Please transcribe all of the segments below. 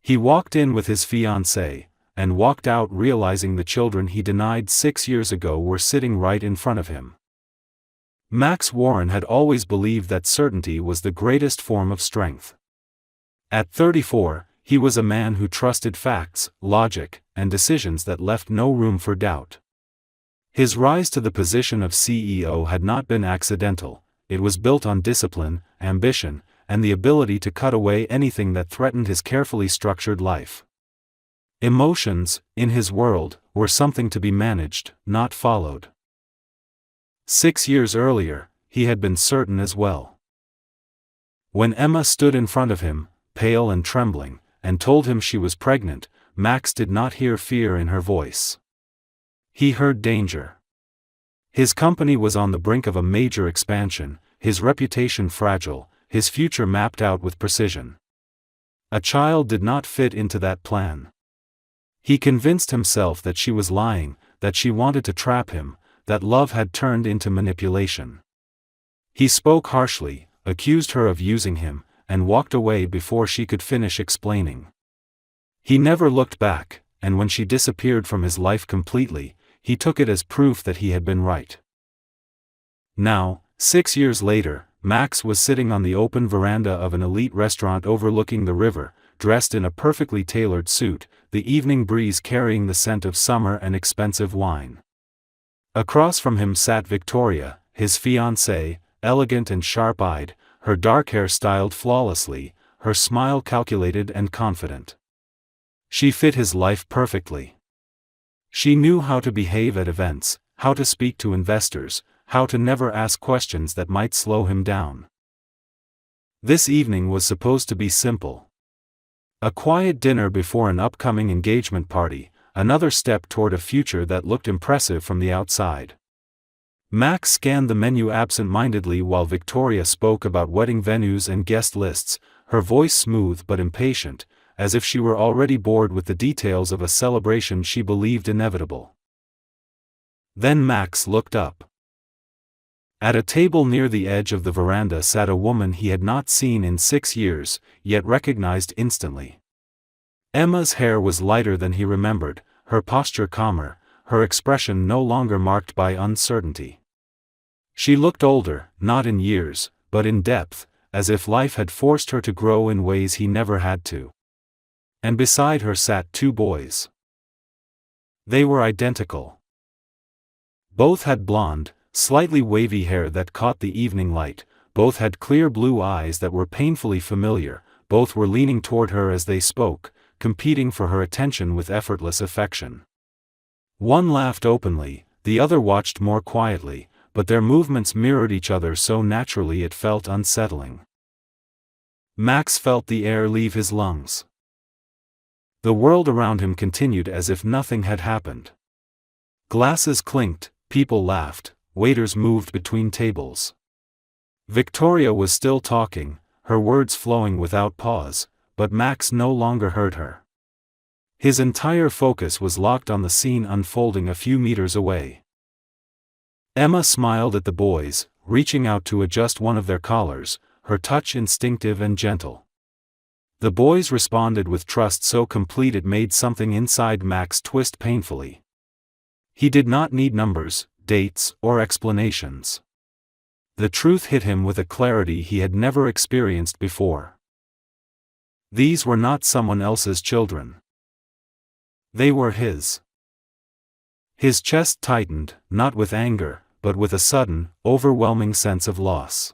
He walked in with his fiancée, and walked out realizing the children he denied 6 years ago were sitting right in front of him. Max Warren had always believed that certainty was the greatest form of strength. At 34, he was a man who trusted facts, logic, and decisions that left no room for doubt. His rise to the position of CEO had not been accidental. It was built on discipline, ambition, and the ability to cut away anything that threatened his carefully structured life. Emotions, in his world, were something to be managed, not followed. 6 years earlier, he had been certain as well. When Emma stood in front of him, pale and trembling, and told him she was pregnant, Max did not hear fear in her voice. He heard danger. His company was on the brink of a major expansion, his reputation fragile, his future mapped out with precision. A child did not fit into that plan. He convinced himself that she was lying, that she wanted to trap him, that love had turned into manipulation. He spoke harshly, accused her of using him, and walked away before she could finish explaining. He never looked back, and when she disappeared from his life completely, he took it as proof that he had been right. Now, 6 years later, Max was sitting on the open veranda of an elite restaurant overlooking the river, dressed in a perfectly tailored suit, the evening breeze carrying the scent of summer and expensive wine. Across from him sat Victoria, his fiancée, elegant and sharp-eyed, her dark hair styled flawlessly, her smile calculated and confident. She fit his life perfectly. She knew how to behave at events, how to speak to investors, how to never ask questions that might slow him down. This evening was supposed to be simple. A quiet dinner before an upcoming engagement party, another step toward a future that looked impressive from the outside. Max scanned the menu absent-mindedly while Victoria spoke about wedding venues and guest lists, her voice smooth but impatient, as if she were already bored with the details of a celebration she believed inevitable. Then Max looked up. At a table near the edge of the veranda sat a woman he had not seen in 6 years, yet recognized instantly. Emma's hair was lighter than he remembered, her posture calmer, her expression no longer marked by uncertainty. She looked older, not in years, but in depth, as if life had forced her to grow in ways he never had to. And beside her sat 2 boys. They were identical. Both had blonde, slightly wavy hair that caught the evening light, both had clear blue eyes that were painfully familiar, both were leaning toward her as they spoke, competing for her attention with effortless affection. One laughed openly, the other watched more quietly, but their movements mirrored each other so naturally it felt unsettling. Max felt the air leave his lungs. The world around him continued as if nothing had happened. Glasses clinked, people laughed, waiters moved between tables. Victoria was still talking, her words flowing without pause, but Max no longer heard her. His entire focus was locked on the scene unfolding a few meters away. Emma smiled at the boys, reaching out to adjust one of their collars, her touch instinctive and gentle. The boys responded with trust so complete it made something inside Max twist painfully. He did not need numbers, dates, or explanations. The truth hit him with a clarity he had never experienced before. These were not someone else's children. They were his. His chest tightened, not with anger, but with a sudden, overwhelming sense of loss.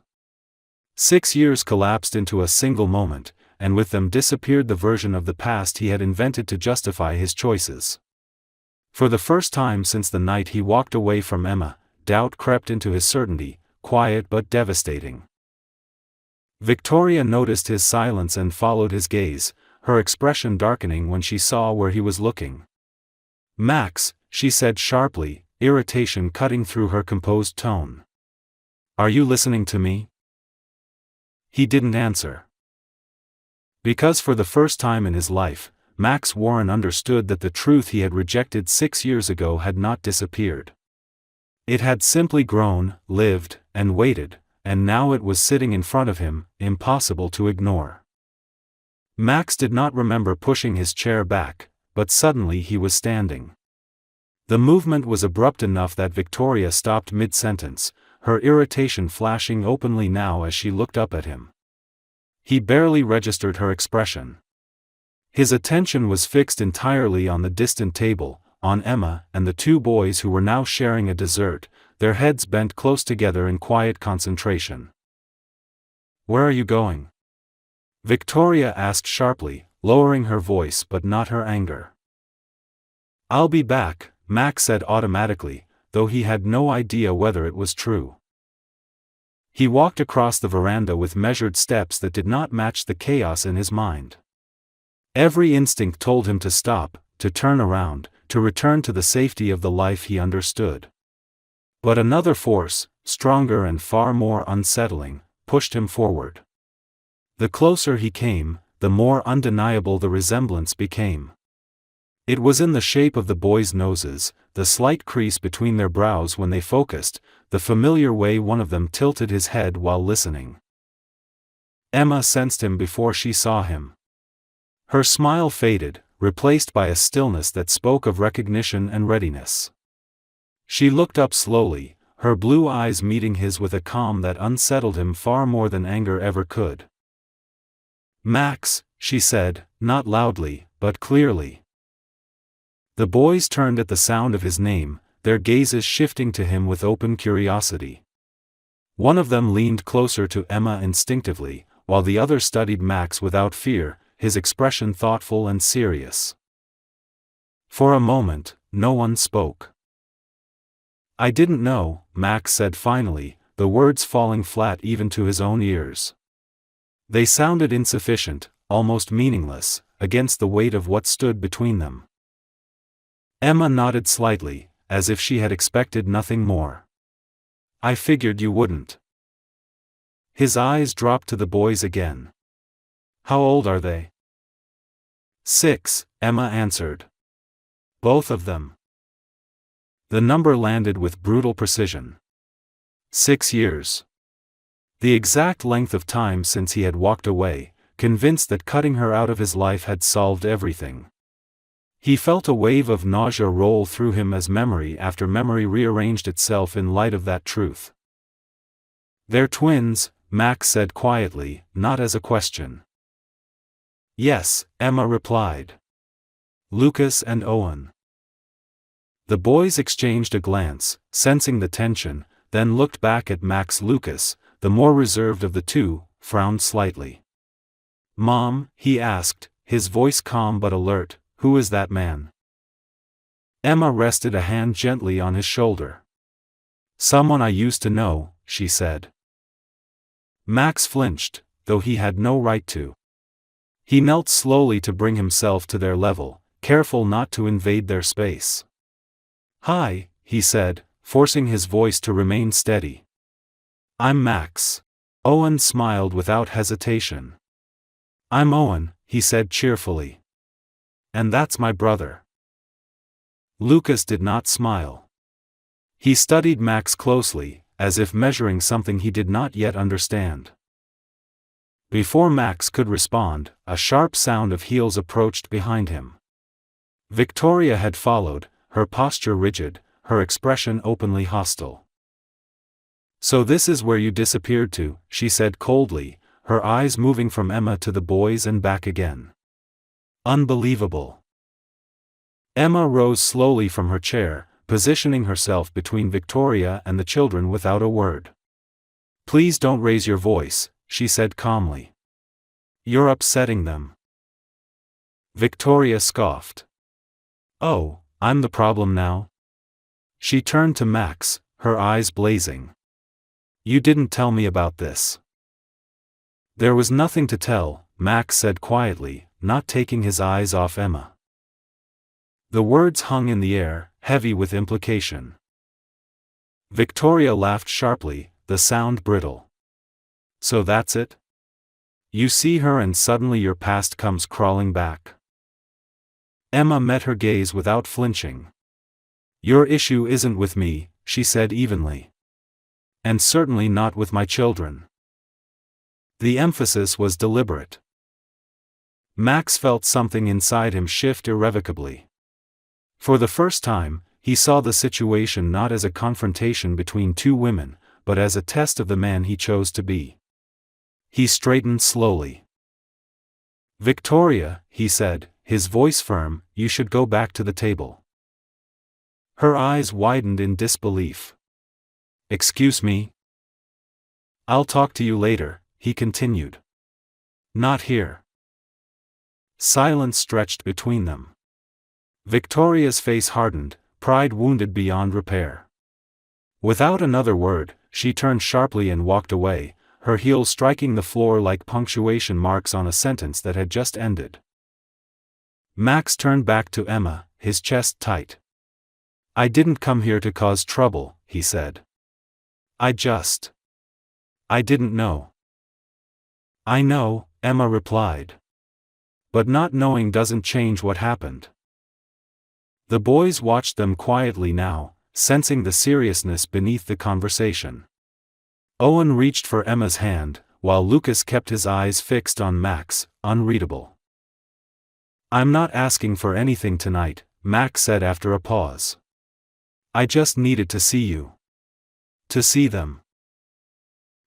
6 years collapsed into a single moment, and with them disappeared the version of the past he had invented to justify his choices. For the first time since the night he walked away from Emma, doubt crept into his certainty, quiet but devastating. Victoria noticed his silence and followed his gaze, her expression darkening when she saw where he was looking. "Max," she said sharply, irritation cutting through her composed tone. "Are you listening to me?" He didn't answer. Because for the first time in his life, Max Warren understood that the truth he had rejected 6 years ago had not disappeared. It had simply grown, lived, and waited, and now it was sitting in front of him, impossible to ignore. Max did not remember pushing his chair back, but suddenly he was standing. The movement was abrupt enough that Victoria stopped mid-sentence, her irritation flashing openly now as she looked up at him. He barely registered her expression. His attention was fixed entirely on the distant table, on Emma and the two boys who were now sharing a dessert, their heads bent close together in quiet concentration. "Where are you going?" Victoria asked sharply, lowering her voice but not her anger. "I'll be back," Max said automatically, though he had no idea whether it was true. He walked across the veranda with measured steps that did not match the chaos in his mind. Every instinct told him to stop, to turn around, to return to the safety of the life he understood. But another force, stronger and far more unsettling, pushed him forward. The closer he came, the more undeniable the resemblance became. It was in the shape of the boys' noses, the slight crease between their brows when they focused, the familiar way one of them tilted his head while listening. Emma sensed him before she saw him. Her smile faded, replaced by a stillness that spoke of recognition and readiness. She looked up slowly, her blue eyes meeting his with a calm that unsettled him far more than anger ever could. "Max," she said, not loudly, but clearly. The boys turned at the sound of his name, their gazes shifting to him with open curiosity. One of them leaned closer to Emma instinctively, while the other studied Max without fear, his expression thoughtful and serious. For a moment, no one spoke. "I didn't know," Max said finally, the words falling flat even to his own ears. They sounded insufficient, almost meaningless, against the weight of what stood between them. Emma nodded slightly, as if she had expected nothing more. "I figured you wouldn't." His eyes dropped to the boys again. "How old are they?" "6, Emma answered. "Both of them?" The number landed with brutal precision. 6 years. The exact length of time since he had walked away, convinced that cutting her out of his life had solved everything. He felt a wave of nausea roll through him as memory after memory rearranged itself in light of that truth. "They're twins," Max said quietly, not as a question. "Yes," Emma replied. "Lucas and Owen." The boys exchanged a glance, sensing the tension, then looked back at Max. Lucas, the more reserved of the two, frowned slightly. "Mom," he asked, his voice calm but alert, "who is that man?" Emma rested a hand gently on his shoulder. "Someone I used to know," she said. Max flinched, though he had no right to. He knelt slowly to bring himself to their level, careful not to invade their space. "Hi," he said, forcing his voice to remain steady. "I'm Max." Owen smiled without hesitation. "I'm Owen," he said cheerfully. "And that's my brother." Lucas did not smile. He studied Max closely, as if measuring something he did not yet understand. Before Max could respond, a sharp sound of heels approached behind him. Victoria had followed, her posture rigid, her expression openly hostile. "So this is where you disappeared to," she said coldly, her eyes moving from Emma to the boys and back again. "Unbelievable." Emma rose slowly from her chair, positioning herself between Victoria and the children without a word. "Please don't raise your voice," she said calmly. "You're upsetting them." Victoria scoffed. "Oh, I'm the problem now?" She turned to Max, her eyes blazing. "You didn't tell me about this." "There was nothing to tell," Max said quietly, not taking his eyes off Emma. The words hung in the air, heavy with implication. Victoria laughed sharply, the sound brittle. "So that's it? You see her and suddenly your past comes crawling back." Emma met her gaze without flinching. "Your issue isn't with me," she said evenly. "And certainly not with my children." The emphasis was deliberate. Max felt something inside him shift irrevocably. For the first time, he saw the situation not as a confrontation between two women, but as a test of the man he chose to be. He straightened slowly. "Victoria," he said, his voice firm, "you should go back to the table." Her eyes widened in disbelief. "Excuse me?" "I'll talk to you later," he continued. "Not here." Silence stretched between them. Victoria's face hardened, pride wounded beyond repair. Without another word, she turned sharply and walked away, her heels striking the floor like punctuation marks on a sentence that had just ended. Max turned back to Emma, his chest tight. "I didn't come here to cause trouble," he said. I didn't know." "I know," Emma replied. "But not knowing doesn't change what happened." The boys watched them quietly now, sensing the seriousness beneath the conversation. Owen reached for Emma's hand, while Lucas kept his eyes fixed on Max, unreadable. "I'm not asking for anything tonight," Max said after a pause. "I just needed to see you. To see them."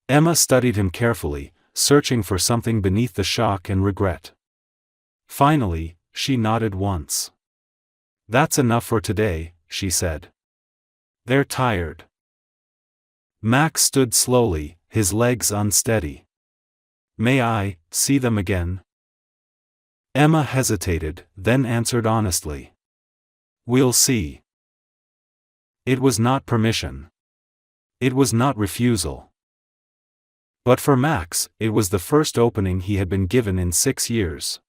Emma studied him carefully, searching for something beneath the shock and regret. Finally, she nodded once. "That's enough for today," she said. "They're tired." Max stood slowly, his legs unsteady. "May I see them again?" Emma hesitated, then answered honestly. "We'll see." It was not permission. It was not refusal. But for Max, it was the first opening he had been given in 6 years.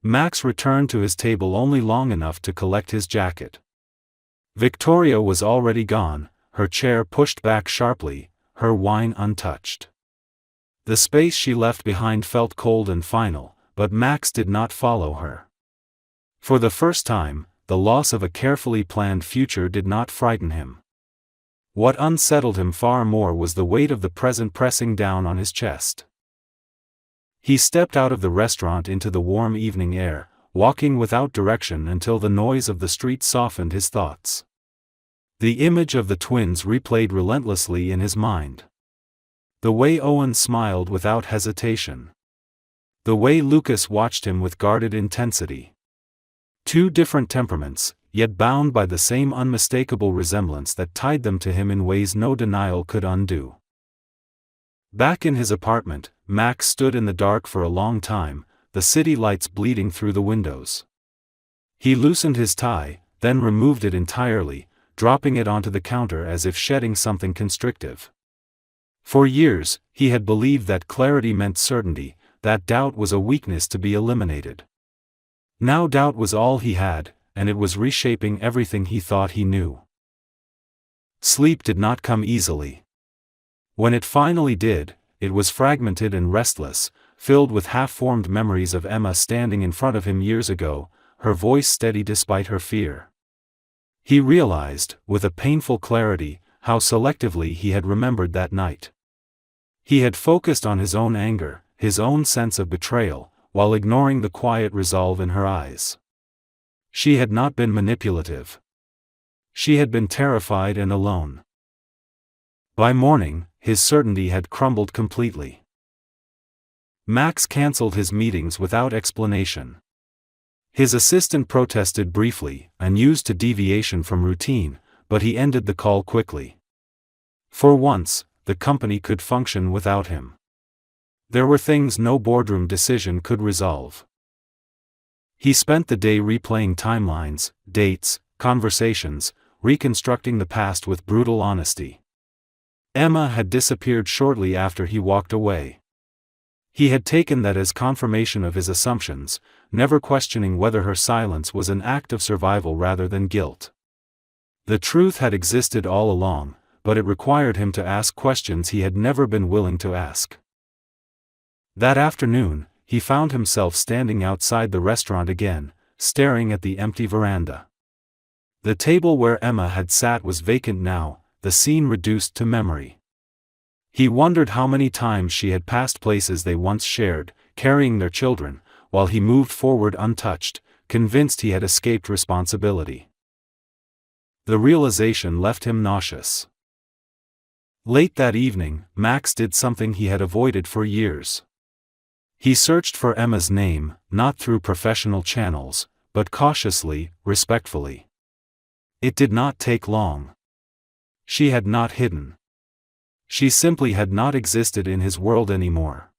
Max returned to his table only long enough to collect his jacket. Victoria was already gone, her chair pushed back sharply, her wine untouched. The space she left behind felt cold and final, but Max did not follow her. For the first time, the loss of a carefully planned future did not frighten him. What unsettled him far more was the weight of the present pressing down on his chest. He stepped out of the restaurant into the warm evening air, walking without direction until the noise of the street softened his thoughts. The image of the twins replayed relentlessly in his mind. The way Owen smiled without hesitation. The way Lucas watched him with guarded intensity. Two different temperaments, yet bound by the same unmistakable resemblance that tied them to him in ways no denial could undo. Back in his apartment, Max stood in the dark for a long time, the city lights bleeding through the windows. He loosened his tie, then removed it entirely, dropping it onto the counter as if shedding something constrictive. For years, he had believed that clarity meant certainty, that doubt was a weakness to be eliminated. Now doubt was all he had, and it was reshaping everything he thought he knew. Sleep did not come easily. When it finally did, it was fragmented and restless, filled with half-formed memories of Emma standing in front of him years ago, her voice steady despite her fear. He realized, with a painful clarity, how selectively he had remembered that night. He had focused on his own anger, his own sense of betrayal, while ignoring the quiet resolve in her eyes. She had not been manipulative. She had been terrified and alone. By morning, his certainty had crumbled completely. Max cancelled his meetings without explanation. His assistant protested briefly, unused to deviation from routine, but he ended the call quickly. For once, the company could function without him. There were things no boardroom decision could resolve. He spent the day replaying timelines, dates, conversations, reconstructing the past with brutal honesty. Emma had disappeared shortly after he walked away. He had taken that as confirmation of his assumptions, never questioning whether her silence was an act of survival rather than guilt. The truth had existed all along, but it required him to ask questions he had never been willing to ask. That afternoon, he found himself standing outside the restaurant again, staring at the empty veranda. The table where Emma had sat was vacant now, the scene reduced to memory. He wondered how many times she had passed places they once shared, carrying their children, while he moved forward untouched, convinced he had escaped responsibility. The realization left him nauseous. Late that evening, Max did something he had avoided for years. He searched for Emma's name, not through professional channels, but cautiously, respectfully. It did not take long. She had not hidden. She simply had not existed in his world anymore.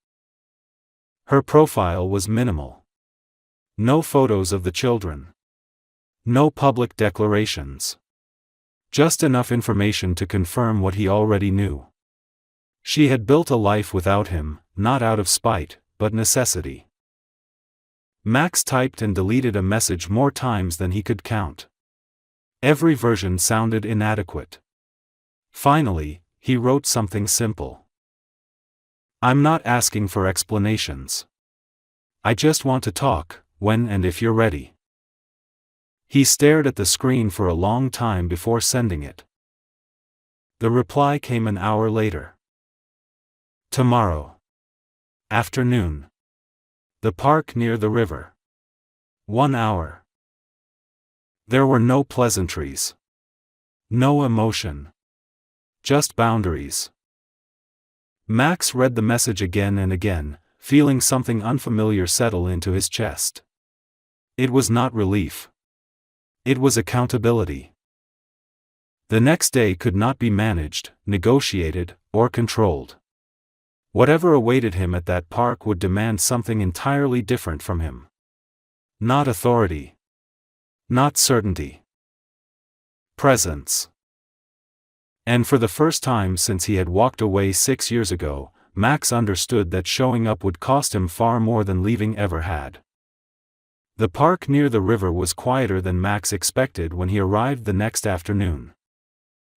Her profile was minimal. No photos of the children. No public declarations. Just enough information to confirm what he already knew. She had built a life without him, not out of spite, but necessity. Max typed and deleted a message more times than he could count. Every version sounded inadequate. Finally, he wrote something simple. "I'm not asking for explanations. I just want to talk, when and if you're ready." He stared at the screen for a long time before sending it. The reply came an hour later. "Tomorrow. Afternoon. The park near the river. 1 hour." There were no pleasantries. No emotion. Just boundaries. Max read the message again and again, feeling something unfamiliar settle into his chest. It was not relief. It was accountability. The next day could not be managed, negotiated, or controlled. Whatever awaited him at that park would demand something entirely different from him. Not authority. Not certainty. Presence. And for the first time since he had walked away 6 years ago, Max understood that showing up would cost him far more than leaving ever had. The park near the river was quieter than Max expected when he arrived the next afternoon.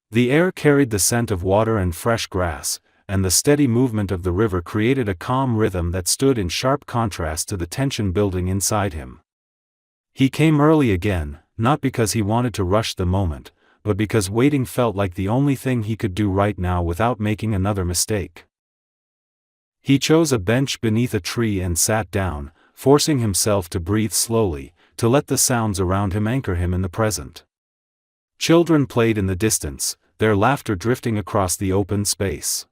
The air carried the scent of water and fresh grass, and the steady movement of the river created a calm rhythm that stood in sharp contrast to the tension building inside him. He came early again, not because he wanted to rush the moment, but because waiting felt like the only thing he could do right now without making another mistake. He chose a bench beneath a tree and sat down, forcing himself to breathe slowly, to let the sounds around him anchor him in the present. Children played in the distance, their laughter drifting across the open space.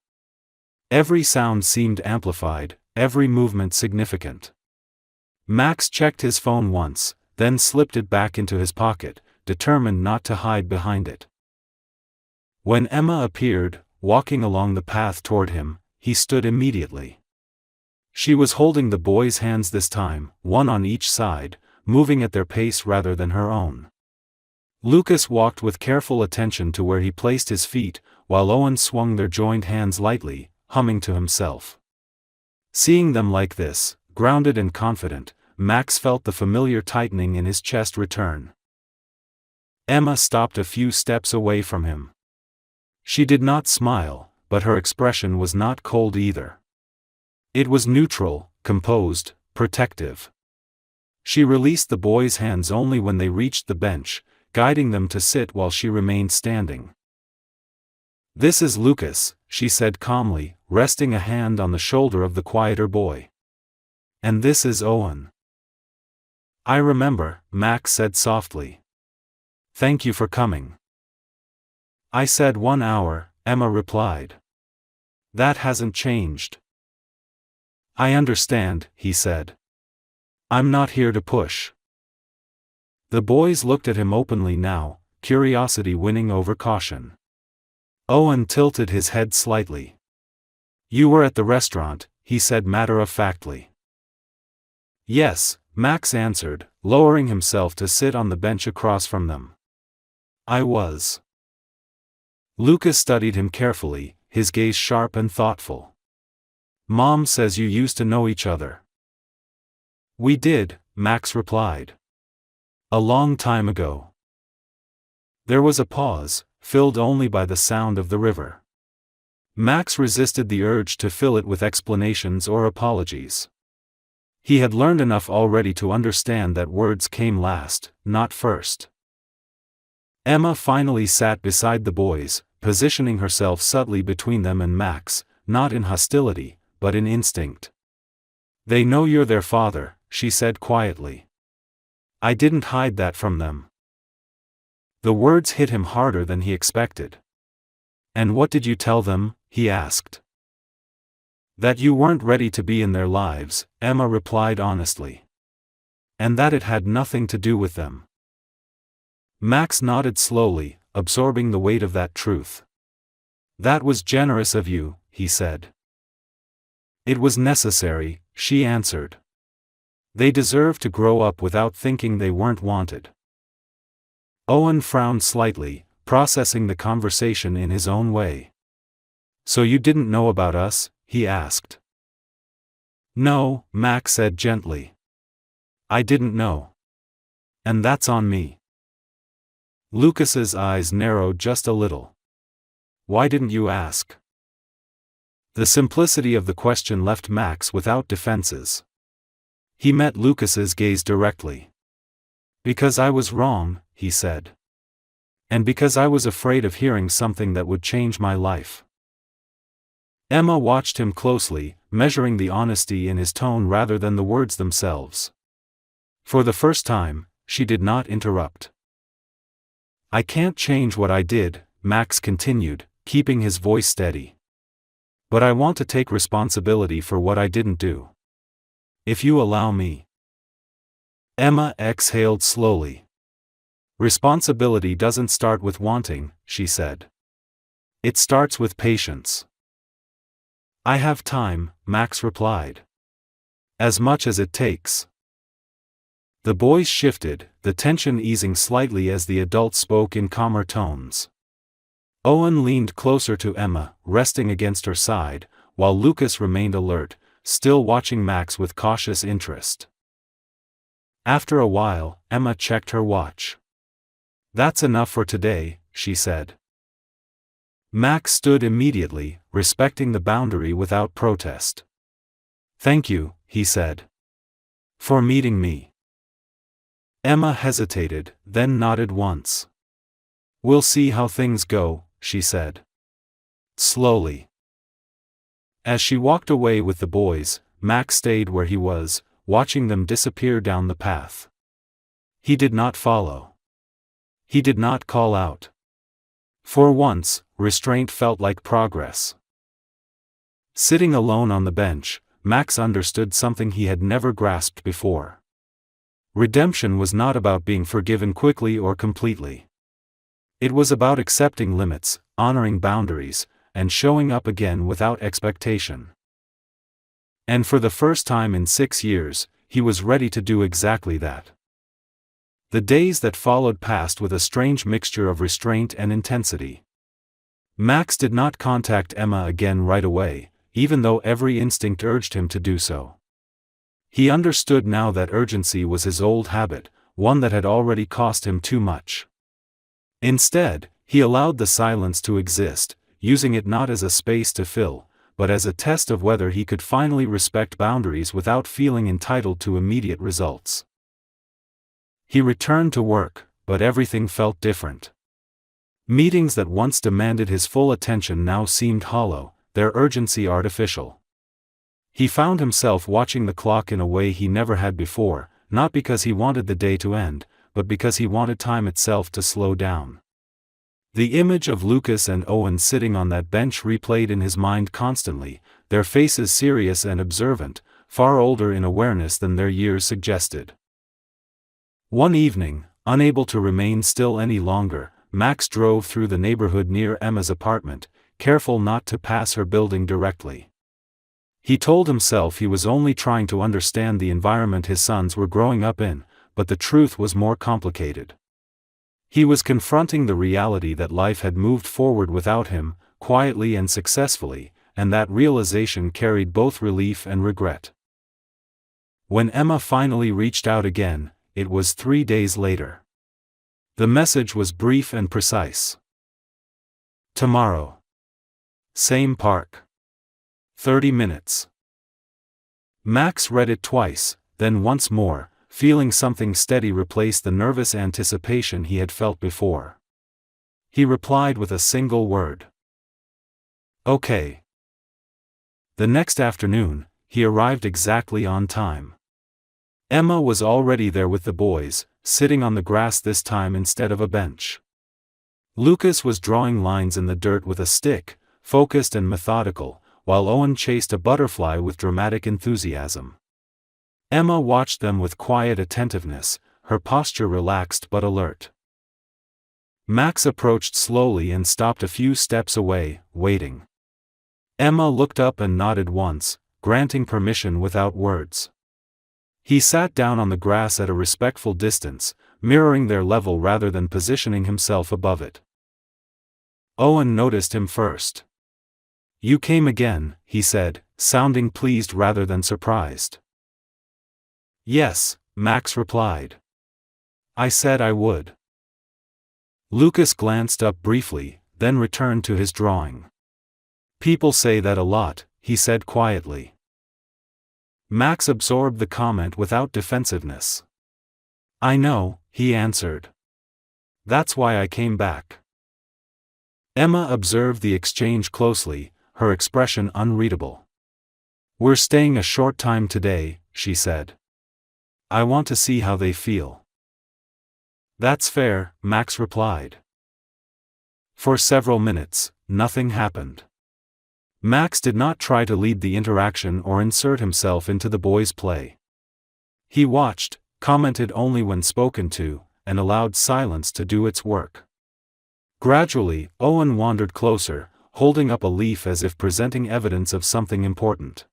Every sound seemed amplified, every movement significant. Max checked his phone once, then slipped it back into his pocket, determined not to hide behind it. When Emma appeared, walking along the path toward him, he stood immediately. She was holding the boy's hands this time, one on each side, moving at their pace rather than her own. Lucas walked with careful attention to where he placed his feet, while Owen swung their joined hands lightly, humming to himself. Seeing them like this, grounded and confident, Max felt the familiar tightening in his chest return. Emma stopped a few steps away from him. She did not smile, but her expression was not cold either. It was neutral, composed, protective. She released the boy's hands only when they reached the bench, guiding them to sit while she remained standing. "This is Lucas," she said calmly, resting a hand on the shoulder of the quieter boy. "And this is Owen." "I remember," Max said softly. "Thank you for coming." "I said 1 hour," Emma replied. "That hasn't changed." "I understand," he said. "I'm not here to push." The boys looked at him openly now, curiosity winning over caution. Owen tilted his head slightly. "You were at the restaurant," he said matter-of-factly. "Yes," Max answered, lowering himself to sit on the bench across from them. "I was." Lucas studied him carefully, his gaze sharp and thoughtful. "Mom says you used to know each other." "We did," Max replied. "A long time ago." There was a pause, filled only by the sound of the river. Max resisted the urge to fill it with explanations or apologies. He had learned enough already to understand that words came last, not first. Emma finally sat beside the boys, positioning herself subtly between them and Max, not in hostility, but in instinct. "They know you're their father," she said quietly. I didn't hide that from them. The words hit him harder than he expected. And what did you tell them? He asked. That you weren't ready to be in their lives, Emma replied honestly. And that it had nothing to do with them. Max nodded slowly, absorbing the weight of that truth. That was generous of you, he said. It was necessary, she answered. They deserve to grow up without thinking they weren't wanted. Owen frowned slightly, processing the conversation in his own way. So you didn't know about us? He asked. No, Max said gently. I didn't know. And that's on me. Lucas's eyes narrowed just a little. Why didn't you ask? The simplicity of the question left Max without defenses. He met Lucas's gaze directly. Because I was wrong, he said. And because I was afraid of hearing something that would change my life. Emma watched him closely, measuring the honesty in his tone rather than the words themselves. For the first time, she did not interrupt. I can't change what I did, Max continued, keeping his voice steady. But I want to take responsibility for what I didn't do. If you allow me. Emma exhaled slowly. Responsibility doesn't start with wanting, she said. It starts with patience. I have time, Max replied. As much as it takes. The boys shifted, the tension easing slightly as the adult spoke in calmer tones. Owen leaned closer to Emma, resting against her side, while Lucas remained alert, still watching Max with cautious interest. After a while, Emma checked her watch. That's enough for today, she said. Max stood immediately, respecting the boundary without protest. Thank you, he said. For meeting me. Emma hesitated, then nodded once. We'll see how things go, she said. Slowly. As she walked away with the boys, Max stayed where he was, watching them disappear down the path. He did not follow. He did not call out. For once, restraint felt like progress. Sitting alone on the bench, Max understood something he had never grasped before. Redemption was not about being forgiven quickly or completely. It was about accepting limits, honoring boundaries, and showing up again without expectation. And for the first time in 6 years, he was ready to do exactly that. The days that followed passed with a strange mixture of restraint and intensity. Max did not contact Emma again right away, even though every instinct urged him to do so. He understood now that urgency was his old habit, one that had already cost him too much. Instead, he allowed the silence to exist, using it not as a space to fill, but as a test of whether he could finally respect boundaries without feeling entitled to immediate results. He returned to work, but everything felt different. Meetings that once demanded his full attention now seemed hollow, their urgency artificial. He found himself watching the clock in a way he never had before, not because he wanted the day to end, but because he wanted time itself to slow down. The image of Lucas and Owen sitting on that bench replayed in his mind constantly, their faces serious and observant, far older in awareness than their years suggested. One evening, unable to remain still any longer, Max drove through the neighborhood near Emma's apartment, careful not to pass her building directly. He told himself he was only trying to understand the environment his sons were growing up in, but the truth was more complicated. He was confronting the reality that life had moved forward without him, quietly and successfully, and that realization carried both relief and regret. When Emma finally reached out again, it was 3 days later. The message was brief and precise. Tomorrow. Same park. 30 minutes. Max read it twice, then once more, feeling something steady replace the nervous anticipation he had felt before. He replied with a single word. Okay. The next afternoon, he arrived exactly on time. Emma was already there with the boys, sitting on the grass this time instead of a bench. Lucas was drawing lines in the dirt with a stick, focused and methodical, while Owen chased a butterfly with dramatic enthusiasm. Emma watched them with quiet attentiveness, her posture relaxed but alert. Max approached slowly and stopped a few steps away, waiting. Emma looked up and nodded once, granting permission without words. He sat down on the grass at a respectful distance, mirroring their level rather than positioning himself above it. Owen noticed him first. "You came again," he said, sounding pleased rather than surprised. "Yes," Max replied. "I said I would." Lucas glanced up briefly, then returned to his drawing. "People say that a lot," he said quietly. Max absorbed the comment without defensiveness. "I know," he answered. "That's why I came back." Emma observed the exchange closely, her expression unreadable. "We're staying a short time today," she said. "I want to see how they feel." "That's fair," Max replied. For several minutes, nothing happened. Max did not try to lead the interaction or insert himself into the boys' play. He watched, commented only when spoken to, and allowed silence to do its work. Gradually, Owen wandered closer, holding up a leaf as if presenting evidence of something important.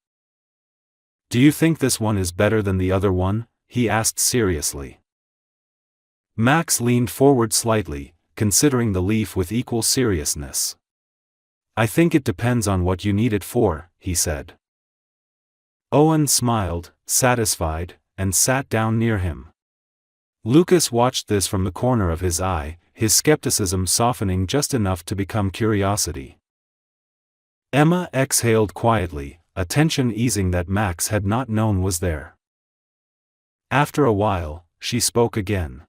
"Do you think this one is better than the other one?" he asked seriously. Max leaned forward slightly, considering the leaf with equal seriousness. "I think it depends on what you need it for," he said. Owen smiled, satisfied, and sat down near him. Lucas watched this from the corner of his eye, his skepticism softening just enough to become curiosity. Emma exhaled quietly, a tension easing that Max had not known was there. After a while, she spoke again.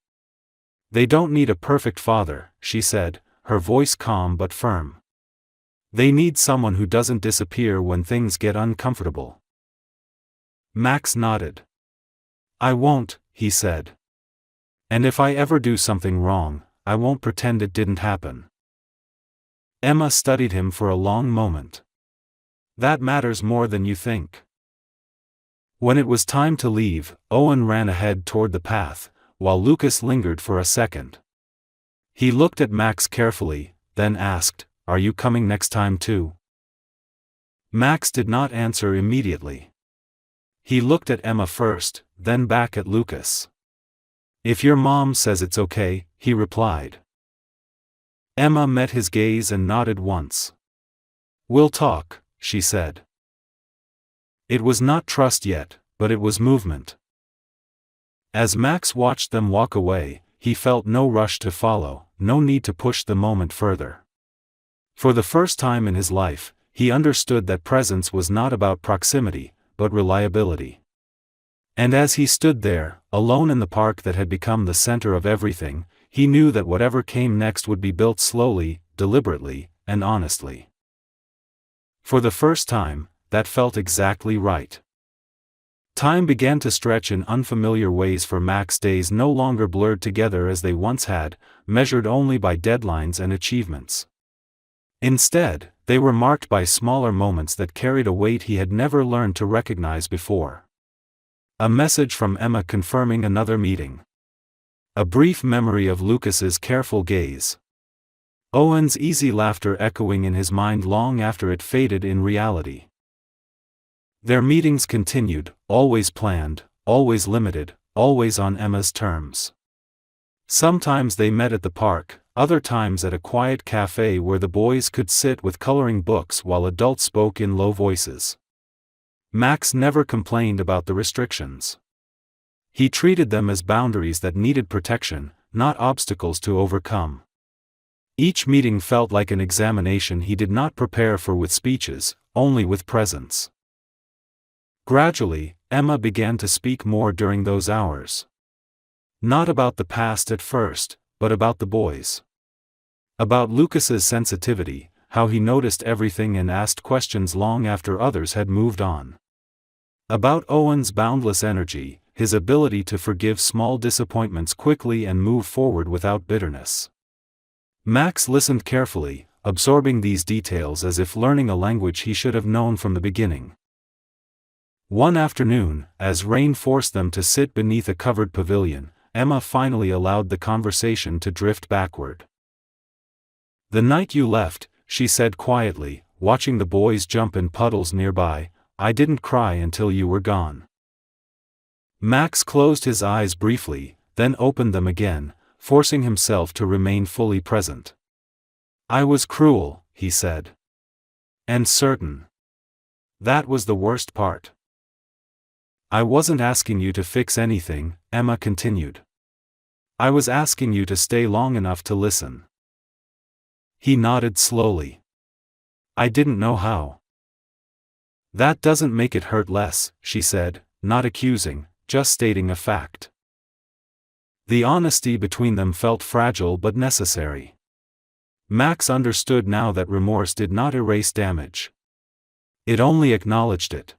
"They don't need a perfect father," she said, her voice calm but firm. "They need someone who doesn't disappear when things get uncomfortable." Max nodded. "I won't," he said. "And if I ever do something wrong, I won't pretend it didn't happen." Emma studied him for a long moment. "That matters more than you think." When it was time to leave, Owen ran ahead toward the path, while Lucas lingered for a second. He looked at Max carefully, then asked, "Are you coming next time too?" Max did not answer immediately. He looked at Emma first, then back at Lucas. "If your mom says it's okay," he replied. Emma met his gaze and nodded once. "We'll talk," she said. It was not trust yet, but it was movement. As Max watched them walk away, he felt no rush to follow, no need to push the moment further. For the first time in his life, he understood that presence was not about proximity, but reliability. And as he stood there, alone in the park that had become the center of everything, he knew that whatever came next would be built slowly, deliberately, and honestly. For the first time, that felt exactly right. Time began to stretch in unfamiliar ways for Max. Days no longer blurred together as they once had, measured only by deadlines and achievements. Instead, they were marked by smaller moments that carried a weight he had never learned to recognize before. A message from Emma confirming another meeting. A brief memory of Lucas's careful gaze. Owen's easy laughter echoing in his mind long after it faded in reality. Their meetings continued, always planned, always limited, always on Emma's terms. Sometimes they met at the park, other times at a quiet cafe where the boys could sit with coloring books while adults spoke in low voices. Max never complained about the restrictions. He treated them as boundaries that needed protection, not obstacles to overcome. Each meeting felt like an examination he did not prepare for with speeches, only with presence. Gradually, Emma began to speak more during those hours. Not about the past at first, but about the boys. About Lucas's sensitivity, how he noticed everything and asked questions long after others had moved on. About Owen's boundless energy, his ability to forgive small disappointments quickly and move forward without bitterness. Max listened carefully, absorbing these details as if learning a language he should have known from the beginning. One afternoon, as rain forced them to sit beneath a covered pavilion, Emma finally allowed the conversation to drift backward. "The night you left," she said quietly, watching the boys jump in puddles nearby, "I didn't cry until you were gone." Max closed his eyes briefly, then opened them again, forcing himself to remain fully present. "I was cruel," he said. "And certain. That was the worst part." "I wasn't asking you to fix anything," Emma continued. "I was asking you to stay long enough to listen." He nodded slowly. "I didn't know how." "That doesn't make it hurt less," she said, not accusing, just stating a fact. The honesty between them felt fragile but necessary. Max understood now that remorse did not erase damage. It only acknowledged it.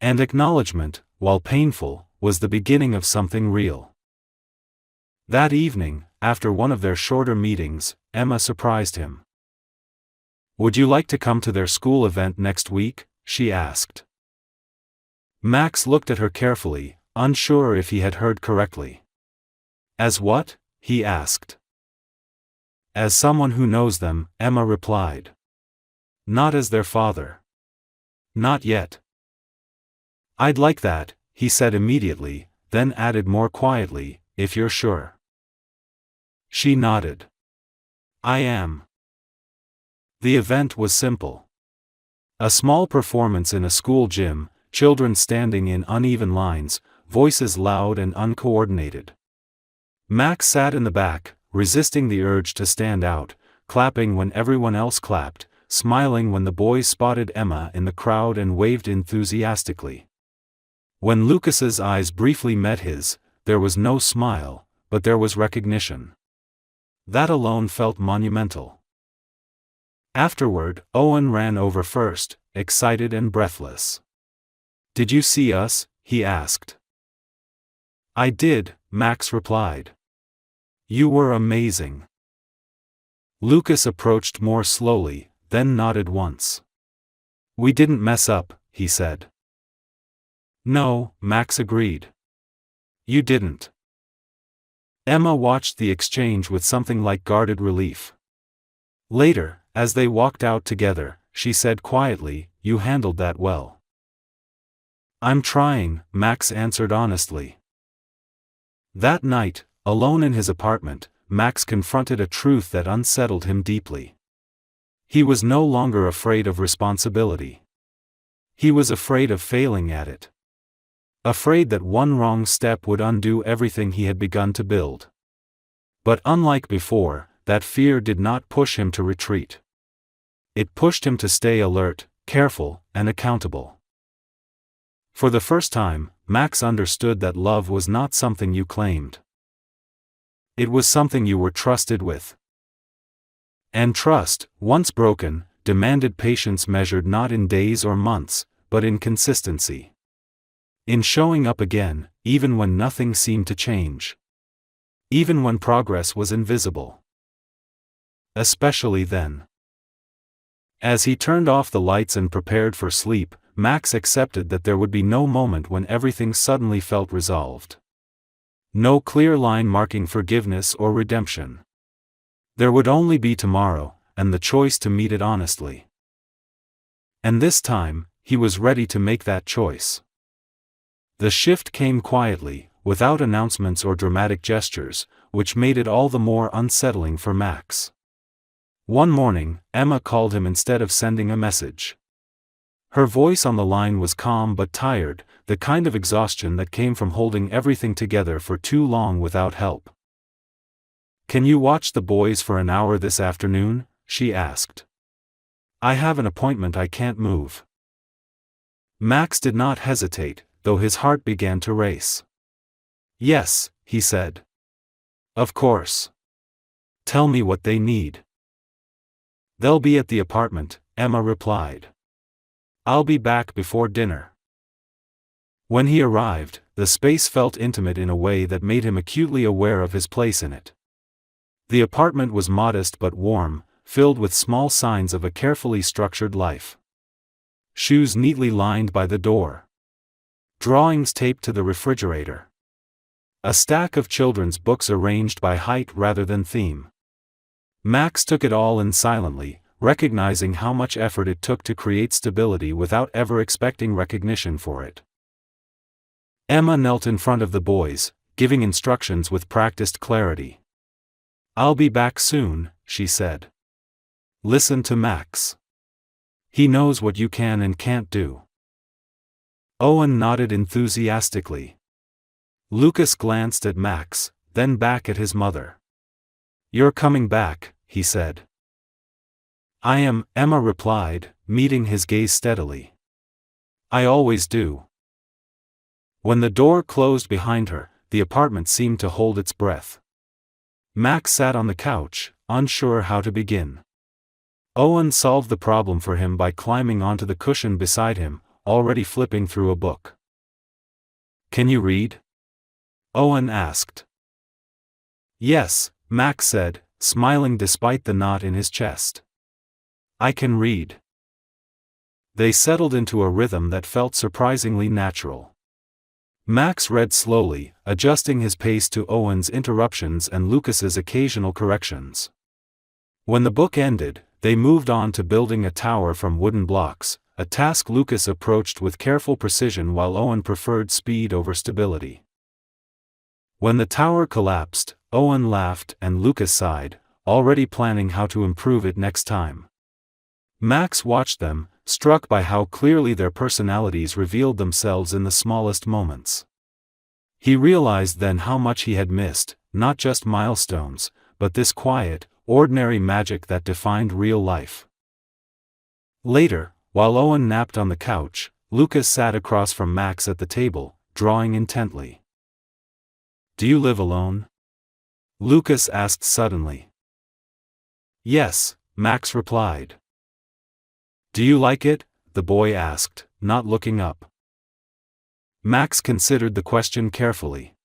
And acknowledgement, while painful, was the beginning of something real. That evening, after one of their shorter meetings, Emma surprised him. "Would you like to come to their school event next week?" she asked. Max looked at her carefully, unsure if he had heard correctly. "As what?" he asked. "As someone who knows them," Emma replied. "Not as their father." "Not yet." "I'd like that," he said immediately, then added more quietly, "if you're sure." She nodded. "I am." The event was simple. A small performance in a school gym, children standing in uneven lines, voices loud and uncoordinated. Max sat in the back, resisting the urge to stand out, clapping when everyone else clapped, smiling when the boys spotted Emma in the crowd and waved enthusiastically. When Lucas's eyes briefly met his, there was no smile, but there was recognition. That alone felt monumental. Afterward, Owen ran over first, excited and breathless. "Did you see us?" he asked. "I did," Max replied. "You were amazing." Lucas approached more slowly, then nodded once. "We didn't mess up," he said. "No," Max agreed. "You didn't." Emma watched the exchange with something like guarded relief. Later, as they walked out together, she said quietly, "You handled that well." "I'm trying," Max answered honestly. That night, alone in his apartment, Max confronted a truth that unsettled him deeply. He was no longer afraid of responsibility. He was afraid of failing at it. Afraid that one wrong step would undo everything he had begun to build. But unlike before, that fear did not push him to retreat. It pushed him to stay alert, careful, and accountable. For the first time, Max understood that love was not something you claimed. It was something you were trusted with. And trust, once broken, demanded patience measured not in days or months, but in consistency. In showing up again, even when nothing seemed to change. Even when progress was invisible. Especially then. As he turned off the lights and prepared for sleep, Max accepted that there would be no moment when everything suddenly felt resolved. No clear line marking forgiveness or redemption. There would only be tomorrow, and the choice to meet it honestly. And this time, he was ready to make that choice. The shift came quietly, without announcements or dramatic gestures, which made it all the more unsettling for Max. One morning, Emma called him instead of sending a message. Her voice on the line was calm but tired, the kind of exhaustion that came from holding everything together for too long without help. "Can you watch the boys for an hour this afternoon?" she asked. "I have an appointment I can't move." Max did not hesitate, though his heart began to race. "Yes," he said. "Of course. Tell me what they need." "They'll be at the apartment," Emma replied. "I'll be back before dinner." When he arrived, the space felt intimate in a way that made him acutely aware of his place in it. The apartment was modest but warm, filled with small signs of a carefully structured life. Shoes neatly lined by the door. Drawings taped to the refrigerator. A stack of children's books arranged by height rather than theme. Max took it all in silently, recognizing how much effort it took to create stability without ever expecting recognition for it. Emma knelt in front of the boys, giving instructions with practiced clarity. "I'll be back soon," she said. "Listen to Max. He knows what you can and can't do." Owen nodded enthusiastically. Lucas glanced at Max, then back at his mother. "You're coming back," he said. "I am," Emma replied, meeting his gaze steadily. "I always do." When the door closed behind her, the apartment seemed to hold its breath. Max sat on the couch, unsure how to begin. Owen solved the problem for him by climbing onto the cushion beside him, already flipping through a book. "Can you read?" Owen asked. "Yes," Max said, smiling despite the knot in his chest. "I can read." They settled into a rhythm that felt surprisingly natural. Max read slowly, adjusting his pace to Owen's interruptions and Lucas's occasional corrections. When the book ended, they moved on to building a tower from wooden blocks, a task Lucas approached with careful precision while Owen preferred speed over stability. When the tower collapsed, Owen laughed and Lucas sighed, already planning how to improve it next time. Max watched them, struck by how clearly their personalities revealed themselves in the smallest moments. He realized then how much he had missed, not just milestones, but this quiet, ordinary magic that defined real life. Later, while Owen napped on the couch, Lucas sat across from Max at the table, drawing intently. "Do you live alone?" Lucas asked suddenly. "Yes," Max replied. "Do you like it?" the boy asked, not looking up. Max considered the question carefully.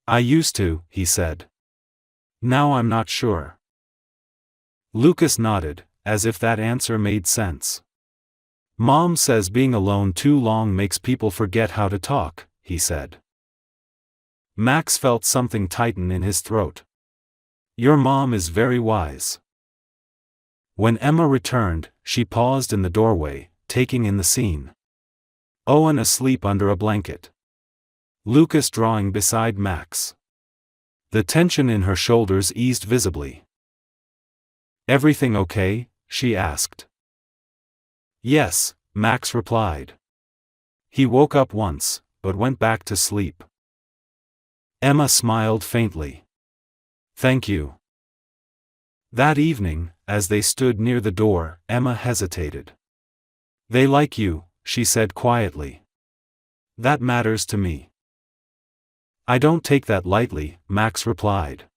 "I used to," he said. "Now I'm not sure." Lucas nodded, as if that answer made sense. "Mom says being alone too long makes people forget how to talk," he said. Max felt something tighten in his throat. "Your mom is very wise." When Emma returned, she paused in the doorway, taking in the scene. Owen asleep under a blanket. Lucas drawing beside Max. The tension in her shoulders eased visibly. "Everything okay?" she asked. "Yes," Max replied. He woke up once, but went back to sleep. Emma smiled faintly. "Thank you." That evening, as they stood near the door, Emma hesitated. "They like you," she said quietly. "That matters to me." "I don't take that lightly," Max replied.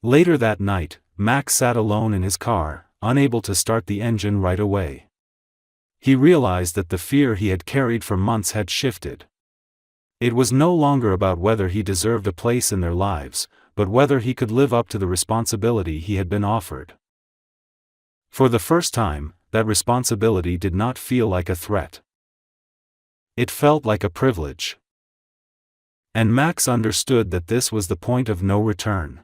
Later that night, Max sat alone in his car, unable to start the engine right away. He realized that the fear he had carried for months had shifted. It was no longer about whether he deserved a place in their lives, but whether he could live up to the responsibility he had been offered. For the first time, that responsibility did not feel like a threat. It felt like a privilege. And Max understood that this was the point of no return.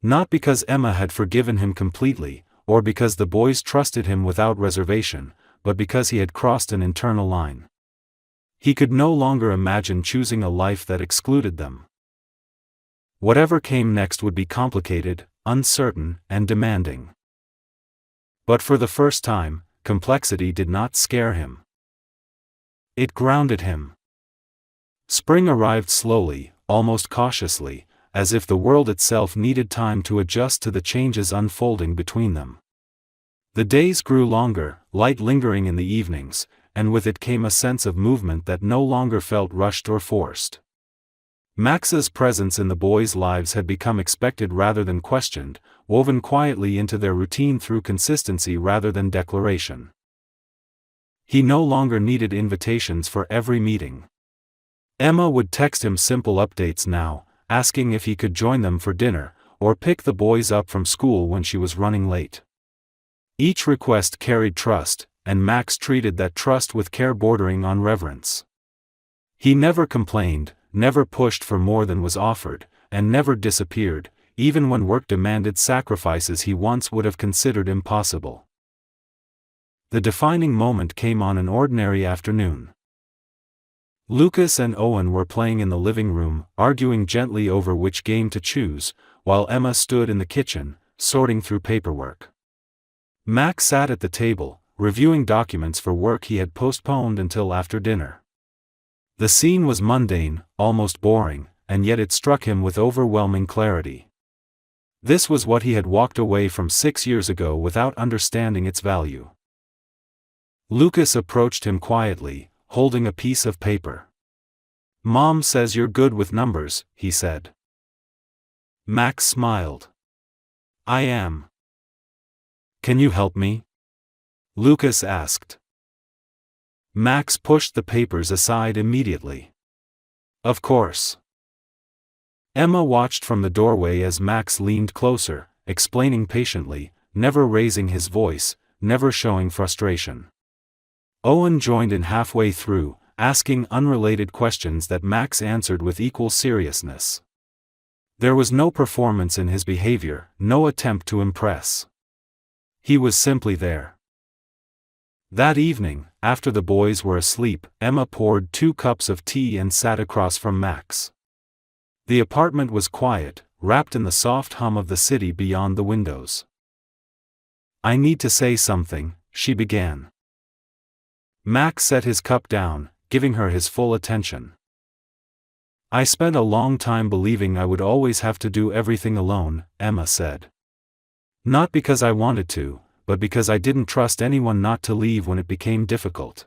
Not because Emma had forgiven him completely, or because the boys trusted him without reservation, but because he had crossed an internal line. He could no longer imagine choosing a life that excluded them. Whatever came next would be complicated, uncertain, and demanding. But for the first time, complexity did not scare him. It grounded him. Spring arrived slowly, almost cautiously, as if the world itself needed time to adjust to the changes unfolding between them. The days grew longer, light lingering in the evenings, and with it came a sense of movement that no longer felt rushed or forced. Max's presence in the boys' lives had become expected rather than questioned, woven quietly into their routine through consistency rather than declaration. He no longer needed invitations for every meeting. Emma would text him simple updates now, asking if he could join them for dinner, or pick the boys up from school when she was running late. Each request carried trust, and Max treated that trust with care bordering on reverence. He never complained, never pushed for more than was offered, and never disappeared, even when work demanded sacrifices he once would have considered impossible. The defining moment came on an ordinary afternoon. Lucas and Owen were playing in the living room, arguing gently over which game to choose, while Emma stood in the kitchen, sorting through paperwork. Max sat at the table, reviewing documents for work he had postponed until after dinner. The scene was mundane, almost boring, and yet it struck him with overwhelming clarity. This was what he had walked away from 6 years ago without understanding its value. Lucas approached him quietly, holding a piece of paper. "Mom says you're good with numbers," he said. Max smiled. "I am." "Can you help me?" Lucas asked. Max pushed the papers aside immediately. "Of course." Emma watched from the doorway as Max leaned closer, explaining patiently, never raising his voice, never showing frustration. Owen joined in halfway through, asking unrelated questions that Max answered with equal seriousness. There was no performance in his behavior, no attempt to impress. He was simply there. That evening, after the boys were asleep, Emma poured 2 cups of tea and sat across from Max. The apartment was quiet, wrapped in the soft hum of the city beyond the windows. "I need to say something," she began. Max set his cup down, giving her his full attention. "I spent a long time believing I would always have to do everything alone," Emma said. "Not because I wanted to, but because I didn't trust anyone not to leave when it became difficult."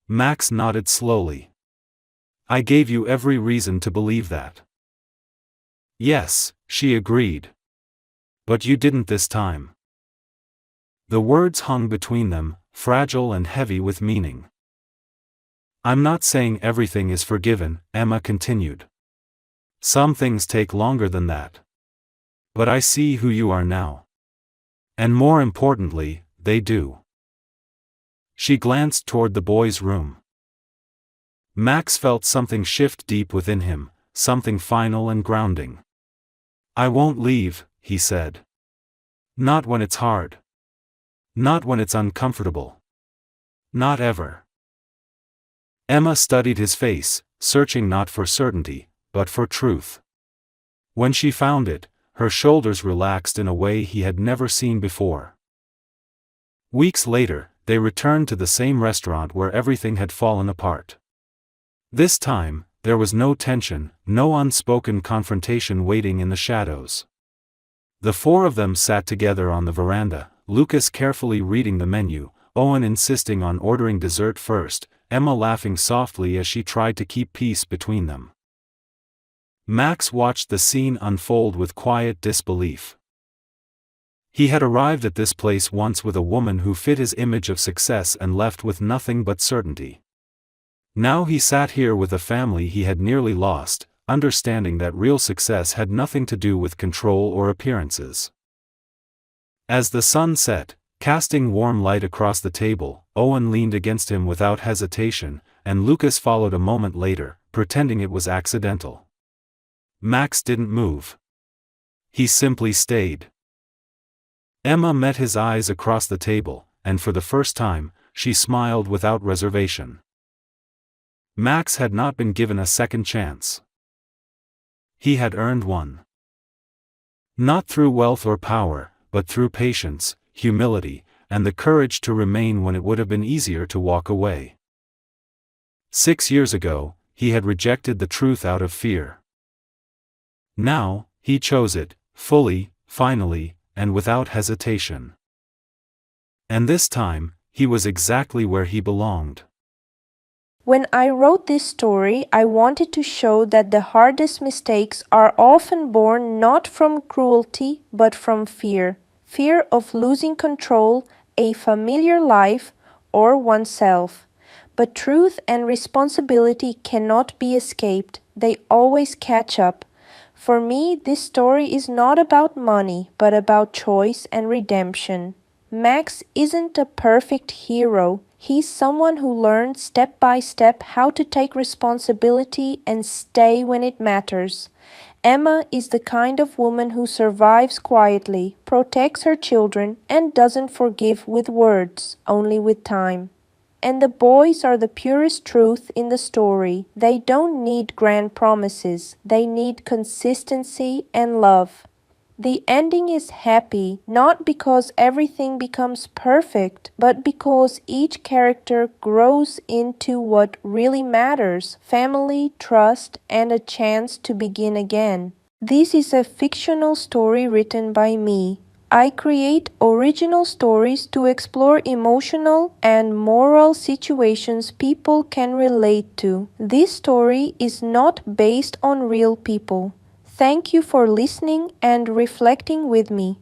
Max nodded slowly. "I gave you every reason to believe that." "Yes," she agreed. "But you didn't this time." The words hung between them, fragile and heavy with meaning. "I'm not saying everything is forgiven," Emma continued. "Some things take longer than that. But I see who you are now. And more importantly, they do." She glanced toward the boys' room. Max felt something shift deep within him, something final and grounding. "I won't leave," he said. "Not when it's hard. Not when it's uncomfortable. Not ever." Emma studied his face, searching not for certainty, but for truth. When she found it, her shoulders relaxed in a way he had never seen before. Weeks later, they returned to the same restaurant where everything had fallen apart. This time, there was no tension, no unspoken confrontation waiting in the shadows. The 4 of them sat together on the veranda, Lucas carefully reading the menu, Owen insisting on ordering dessert first, Emma laughing softly as she tried to keep peace between them. Max watched the scene unfold with quiet disbelief. He had arrived at this place once with a woman who fit his image of success and left with nothing but certainty. Now he sat here with a family he had nearly lost, understanding that real success had nothing to do with control or appearances. As the sun set, casting warm light across the table, Owen leaned against him without hesitation, and Lucas followed a moment later, pretending it was accidental. Max didn't move. He simply stayed. Emma met his eyes across the table, and for the first time, she smiled without reservation. Max had not been given a second chance. He had earned one. Not through wealth or power, but through patience, humility, and the courage to remain when it would have been easier to walk away. 6 years ago, he had rejected the truth out of fear. Now, he chose it, fully, finally, and without hesitation. And this time, he was exactly where he belonged. When I wrote this story, I wanted to show that the hardest mistakes are often born not from cruelty, but from fear. Fear of losing control, a familiar life, or oneself. But truth and responsibility cannot be escaped. They always catch up. For me, this story is not about money, but about choice and redemption. Max isn't a perfect hero. He's someone who learned step by step how to take responsibility and stay when it matters. Emma is the kind of woman who survives quietly, protects her children, and doesn't forgive with words, only with time. And the boys are the purest truth in the story. They don't need grand promises. They need consistency and love. The ending is happy, not because everything becomes perfect, but because each character grows into what really matters: family, trust, and a chance to begin again. This is a fictional story written by me. I create original stories to explore emotional and moral situations people can relate to. This story is not based on real people. Thank you for listening and reflecting with me.